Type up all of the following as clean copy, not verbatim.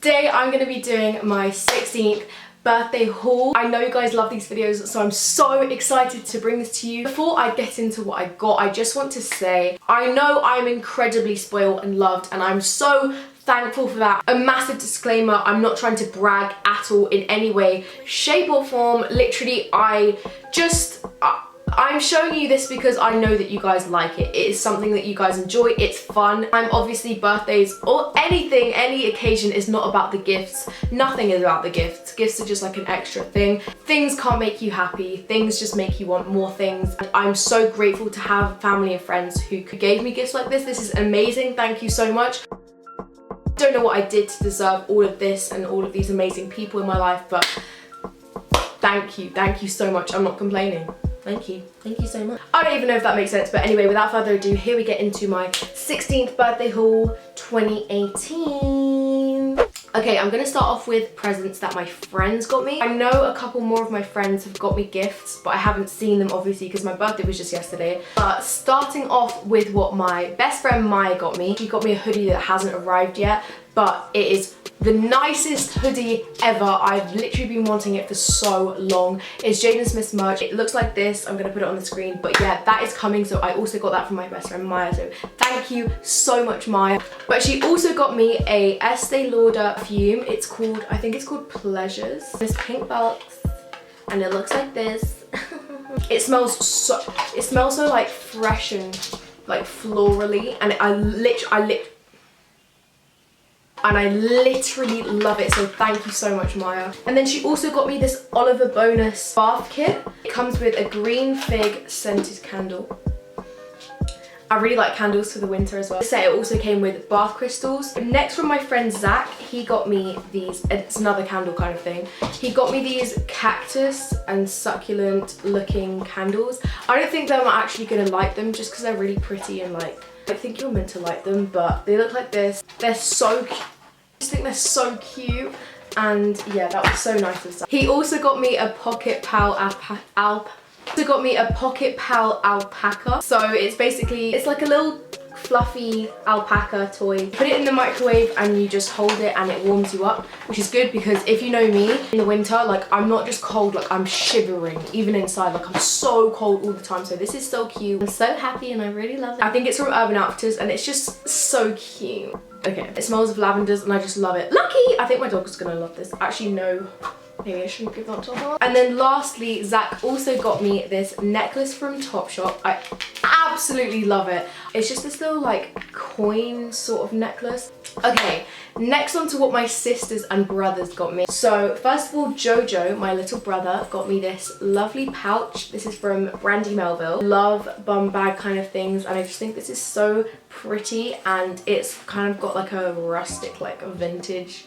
Today I'm going to be doing my 16th birthday haul. I know you guys love these videos, so I'm so excited to bring this to you. Before I get into what I got, I just want to say I know I'm incredibly spoiled and loved, and I'm so thankful for that. A massive disclaimer, I'm not trying to brag at all in any way, shape or form. Literally, I'm showing you this because I know that you guys like it. It is something that you guys enjoy. It's fun. I'm obviously birthdays or anything, any occasion is not about the gifts. Nothing is about the gifts. Gifts are just like an extra thing. Things can't make you happy. Things just make you want more things. And I'm so grateful to have family and friends who gave me gifts like this. This is amazing. Thank you so much. I don't know what I did to deserve all of this and all of these amazing people in my life, but thank you so much. I'm not complaining. Thank you so much. I don't even know if that makes sense, but anyway, without further ado, here we get into my 16th birthday haul 2018. Okay, I'm gonna start off with presents that my friends got me. I know a couple more of my friends have got me gifts, but I haven't seen them obviously because my birthday was just yesterday. But starting off with what my best friend Maya got me. She got me a hoodie that hasn't arrived yet, but it is the nicest hoodie ever. I've literally been wanting it for so long. It's Jaden Smith's merch. It looks like this. I'm gonna put it on the screen, but yeah, that is coming. So I also got that from my best friend Maya, so thank you so much, Maya. But she also got me a Estee Lauder perfume. It's called, I think it's called Pleasures. This pink box, and it looks like this. It smells so like fresh and like florally, and I literally love it, so thank you so much, Maya. And then she also got me this Oliver Bonus bath kit. It comes with a green fig scented candle. I really like candles for the winter as well. It also came with bath crystals. Next, from my friend Zach, he got me these, it's another candle kind of thing. He got me these cactus and succulent looking candles. I don't think that I'm actually gonna like them just because they're really pretty and like, I think you're meant to like them, but they look like this. They're so cute. I just think they're so cute, and yeah, that was so nice of Zach. He also got me a Pocket Pal alpaca. So it's basically, it's like a little fluffy alpaca toy. Put it in the microwave and you just hold it and it warms you up, which is good because if you know me, in the winter, like I'm not just cold, like I'm shivering even inside, like I'm so cold all the time. So this is so cute. I'm so happy and I really love it. I think it's from Urban Outfitters and it's just so cute. Okay, it smells of lavenders and I just love it. Lucky! I think my dog's gonna love this. Actually, no. Maybe I shouldn't give that to her. And then lastly, Zach also got me this necklace from Topshop. I absolutely love it. It's just this little like coin sort of necklace. Okay, next on to what my sisters and brothers got me. So first of all, Jojo, my little brother, got me this lovely pouch. This is from Brandy Melville. Love bum bag kind of things, and I just think this is so pretty, and it's kind of got like a rustic, like a vintage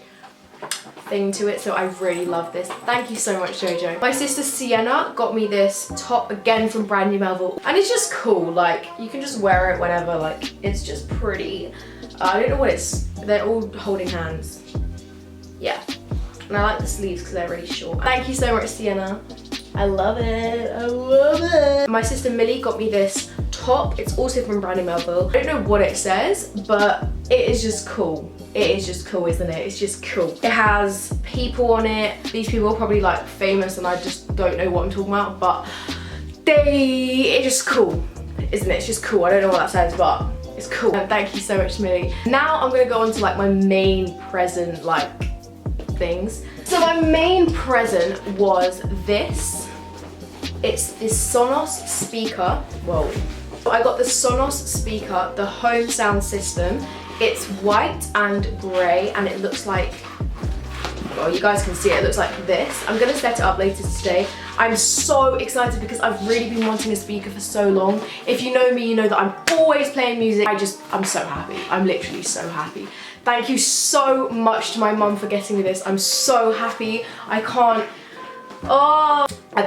thing to it, so I really love this. Thank you so much, Jojo. My sister Sienna got me this top, again from Brandy Melville, and it's just cool. Like, you can just wear it whenever, like, it's just pretty. I don't know what they're all holding hands. Yeah, and I like the sleeves because they're really short. Thank you so much, Sienna. I love it. I love it. My sister Millie got me this top. It's also from Brandy Melville. I don't know what it says, but it is just cool. It is just cool, isn't it? It's just cool. It has people on it. These people are probably like famous and I just don't know what I'm talking about, but it's just cool, isn't it? It's just cool. I don't know what that says, but it's cool. And thank you so much, Millie. Now I'm gonna go on to like my main present like things. So my main present was this. It's this Sonos speaker. Whoa. I got the Sonos speaker, the home sound system. It's white and grey and it looks like, well, you guys can see it, it looks like this. I'm gonna set it up later today. I'm so excited because I've really been wanting a speaker for so long. If you know me, you know that I'm always playing music. I'm so happy. I'm literally so happy. Thank you so much to my mum for getting me this. I'm so happy. I've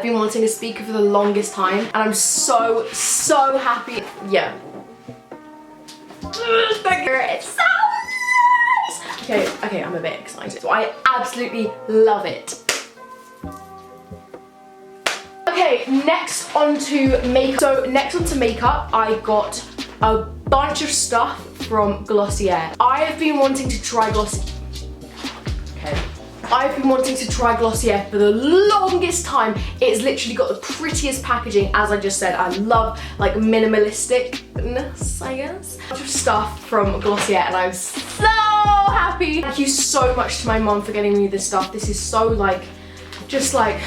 been wanting a speaker for the longest time and I'm so happy. Yeah. It's so nice. Okay, I'm a bit excited. So I absolutely love it. Okay, next onto makeup. So next onto makeup, I got a bunch of stuff from Glossier. I have been wanting to try Glossier. Okay. I've been wanting to try Glossier for the longest time. It's literally got the prettiest packaging, as I just said. I love like minimalisticness, I guess. A bunch of stuff from Glossier and I'm so happy. Thank you so much to my mom for getting me this stuff. This is so like, just like,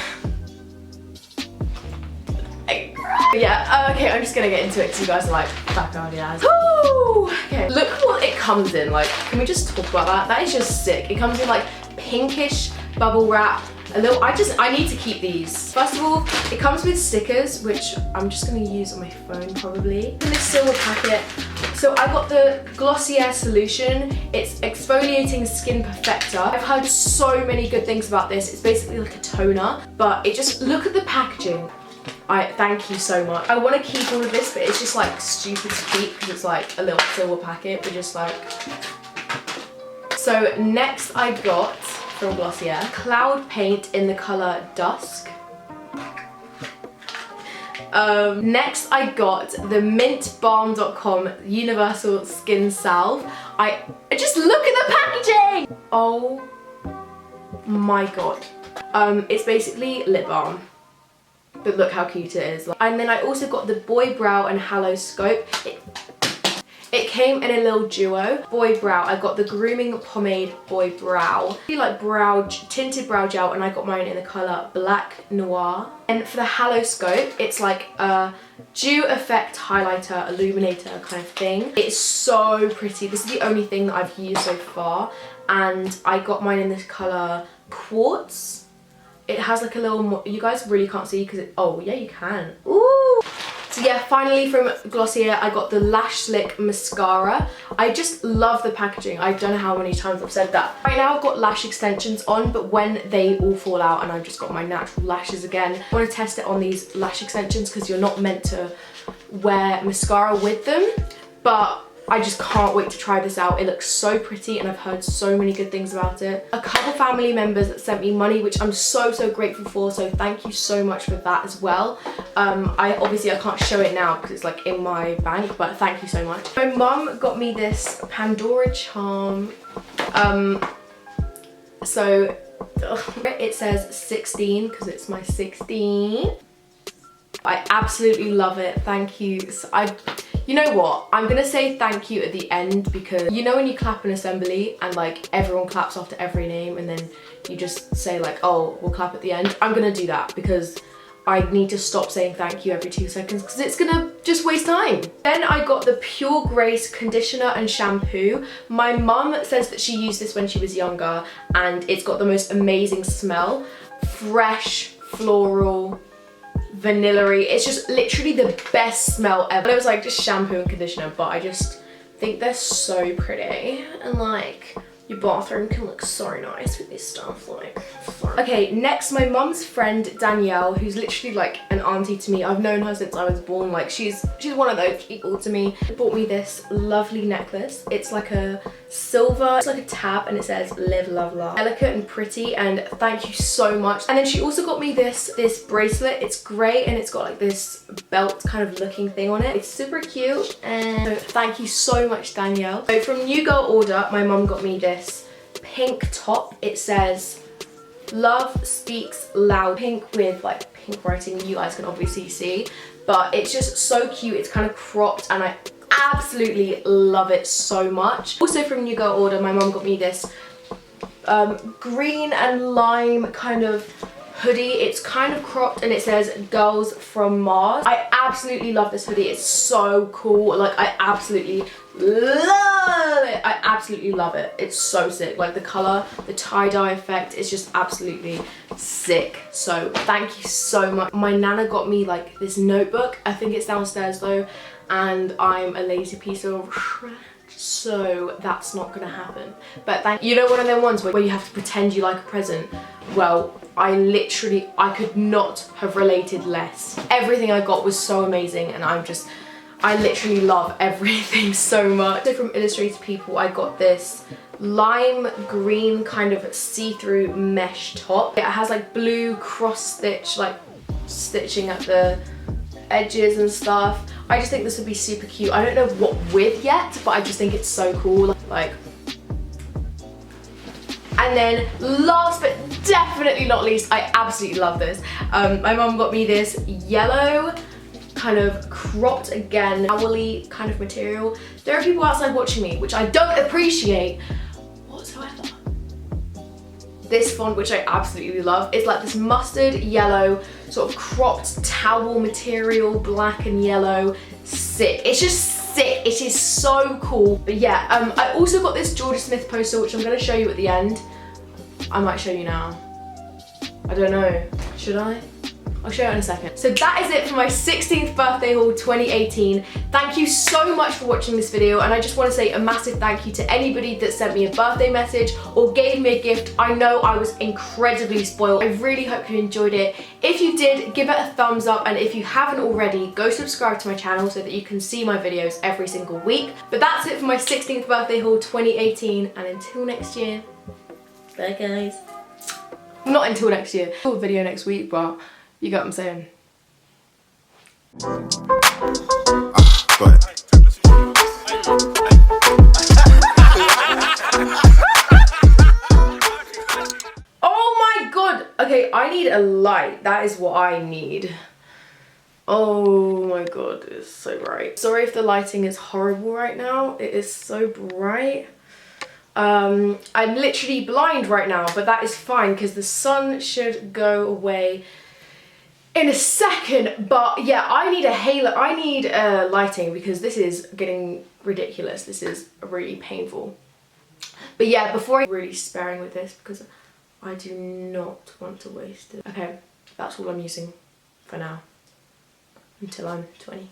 yeah, okay, I'm just gonna get into it because you guys are like, back on your ass. Woo! Okay, look what it comes in. Like, can we just talk about that? That is just sick. It comes in like pinkish bubble wrap. I need to keep these. First of all, it comes with stickers, which I'm just gonna use on my phone probably. In this silver packet. So I got the Glossier solution. It's exfoliating skin perfector. I've heard so many good things about this. It's basically like a toner, but it just, look at the packaging. Thank you so much. I want to keep all of this, but it's just like stupid to keep because it's like a little silver packet. We're just like. So next I got from Glossier Cloud Paint in the color Dusk. Next I got the mintbalm.com Universal Skin Salve. Just look at the packaging! Oh my god. It's basically lip balm. But look how cute it is. And then I also got the Boy Brow and Halo Scope. It came in a little duo. Boy Brow, I got the Grooming Pomade Boy Brow. I like tinted brow gel, and I got mine in the colour Black Noir. And for the Halo Scope, it's like a dew effect highlighter, illuminator kind of thing. It's so pretty. This is the only thing that I've used so far. And I got mine in this colour Quartz. It has like a little, you guys really can't see because oh yeah, you can. Ooh. So yeah, finally from Glossier, I got the Lash Slick Mascara. I just love the packaging. I don't know how many times I've said that. Right now I've got lash extensions on, but when they all fall out and I've just got my natural lashes again, I want to test it on these lash extensions because you're not meant to wear mascara with them. But I just can't wait to try this out. It looks so pretty and I've heard so many good things about it. A couple family members that sent me money, which I'm so grateful for, so thank you so much for that as well. Obviously I can't show it now because it's like in my bank, but thank you so much. My mum got me this Pandora charm. So it says 16 because it's my 16. I absolutely love it. Thank you. You know what? I'm gonna say thank you at the end because you know when you clap in assembly and like everyone claps after every name and then you just say like, oh, we'll clap at the end. I'm gonna do that because I need to stop saying thank you every 2 seconds because it's gonna just waste time. Then I got the Pure Grace conditioner and shampoo. My mum says that she used this when she was younger and it's got the most amazing smell. Fresh, floral, vanilla-y. It's just literally the best smell ever. It was like just shampoo and conditioner, but I just think they're so pretty and like your bathroom can look so nice with this stuff. Like, okay, next my mum's friend Danielle, who's literally like an auntie to me. I've known her since I was born. Like she's one of those people to me. Bought me this lovely necklace. It's like a silver, it's like a tab and it says live love love. Delicate and pretty and thank you so much. And then she also got me this bracelet. It's grey and it's got like this belt kind of looking thing on it. It's super cute and so thank you so much Danielle. So from New Girl Order, my mum got me this pink top. It says love speaks loud. Pink with like pink writing, you guys can obviously see, but it's just so cute. It's kind of cropped and I absolutely love it so much. Also from New Girl Order, my mum got me this green and lime kind of hoodie. It's kind of cropped and it says Girls from Mars. I absolutely love this hoodie. It's so cool. Like I absolutely love it. I absolutely love it. It's so sick. Like the color, the tie-dye effect is just absolutely sick. So thank you so much. My nana got me like this notebook. I think it's downstairs though, and I'm a lazy piece of trash, so that's not gonna happen. But you know, one of them ones where you have to pretend you like a present. Well, I could not have related less. Everything I got was so amazing and I literally love everything so much. So from Illustrated People, I got this lime green kind of see-through mesh top. It has like blue cross stitch, like stitching at the edges and stuff. I just think this would be super cute. I don't know what with yet, but I just think it's so cool. Like, And then last but definitely not least, I absolutely love this. My mum got me this yellow kind of cropped, again, towel-y kind of material. There are people outside watching me, which I don't appreciate whatsoever. This font, which I absolutely love, is like this mustard yellow sort of cropped towel material, black and yellow. Sick. It's just sick. It is so cool. But yeah, I also got this Georgia Smith poster, which I'm going to show you at the end. I might show you now. I don't know. Should I? I'll show you in a second. So that is it for my 16th birthday haul 2018. Thank you so much for watching this video, and I just want to say a massive thank you to anybody that sent me a birthday message or gave me a gift. I know I was incredibly spoiled. I really hope you enjoyed it. If you did, give it a thumbs up, and if you haven't already, go subscribe to my channel so that you can see my videos every single week. But that's it for my 16th birthday haul 2018, and until next year, bye guys. Not until next year. I'll have a video next week, but you get what I'm saying. Oh my god! Okay, I need a light. That is what I need. Oh my god, it's so bright. Sorry if the lighting is horrible right now. It is so bright. I'm literally blind right now, but that is fine because the sun should go away in a second. But yeah, I need a halo, I need lighting because this is getting ridiculous. This is really painful. But yeah, before I'm really sparing with this because I do not want to waste it. Okay, that's all I'm using for now until I'm 20.